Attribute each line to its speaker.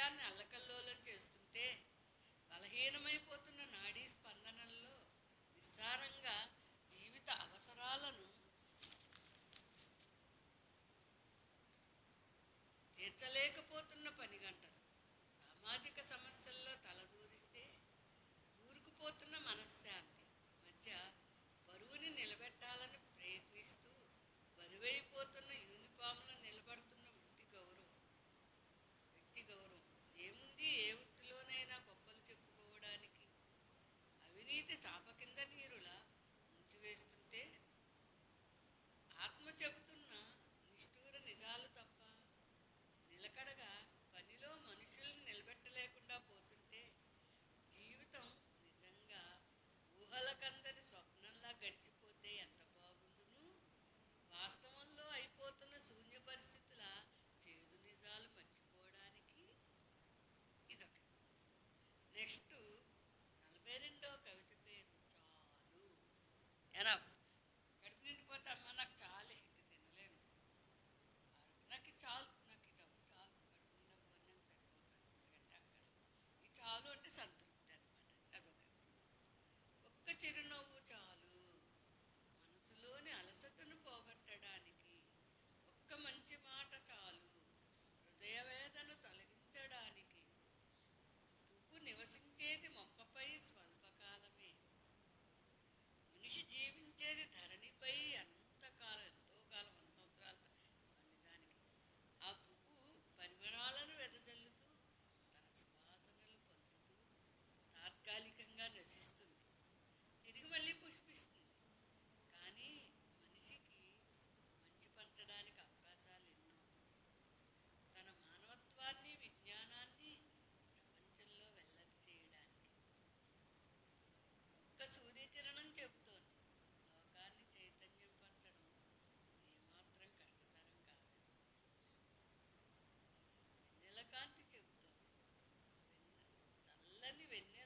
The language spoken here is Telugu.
Speaker 1: హృదయాన్ని అల్లకల్లోలం చేస్తుంటే బలహీనమైపోతున్న నాడీ స్పందనల్లో నిస్సారంగా జీవిత అవసరాలను తీర్చలేకపోతున్న పని గంటలు సామాజిక సమస్యల్లో తలదూరిస్తే కూరుకుపోతున్న మనశ్శాంతి మధ్య బరువుని నిలబెట్టాలని ప్రయత్నిస్తూ బరువైపోతున్న యూనిఫామ్ను నిలబడుతున్న వ్యక్తి గౌరవం ఏముంది? ఏ వృత్తిలోనైనా గొప్పలు చెప్పుకోవడానికి అవినీతి చాప కింద నీరులా ముంచివేస్తుంటే ఆత్మ చెబుతున్న నిష్ఠూర నిజాలు తప్ప నిలకడగా పనిలో మనుషుల్ని నిలబెట్టలేకుండా పోతుంటే జీవితం నిజంగా ఊహలకందని స్వప్నంలా గడిచిపోతే ఎంత బాగుండును. వాస్తవంలో అయిపోతున్న శూన్య పరిస్థితుల చేదు నిజాలు మర్చిపోవడానికి ఇదొక నెక్స్ట్ 42వ కవిత పేరు చాలు. ఎనఫ్. కడుపు నిండిపోతే అమ్మ నాకు చాలే ఇంక తినలేను, నాకు ఇది చాలు, నాకు ఈ డబ్బు చాలు, కడుపు నిండా భోజనం సరిపోతుంది, ఎందుకంటే అక్కర్లేదు. ఈ చాలు అంటే సంతృప్తి అనమాట. అదొక ఒక్క చిరునవ్వు చాలు మనసులోని అలసటను పోగొట్టడానికి, ఒక్క మంచి మాట చాలు హృదయ వేదన తొలగించడానికి. పువ్వు నివసించేది మొక్కపై స్వల్పకాలమే, మనిషి జీవించేది ధరణిపై అనంతకాలం, ఎంతో కాలం, 100 సంవత్సరాలతో. నిజానికి ఆ పువ్వు పరిమళాలను వెదజల్లుతూ తన సువాసనలు పంచుతూ తాత్కాలికంగా నశిస్తుంది, తిరిగి మళ్ళీ పుష్పిస్తుంది. కానీ మనిషికి మంచి పంచడానికి అవకాశాలు ఎన్నో. తన మానవత్వాన్ని విజ్ఞానాన్ని ప్రపంచంలో వెల్లడి చేయడానికి ఒక్క సూర్యకిరణం చెబుతోంది లోకాన్ని చైతన్యం పంచడం ఏమాత్రం కష్టతరం కాదని. వెన్నెల కాంతి చెబుతోంది చల్లని వెన్నెల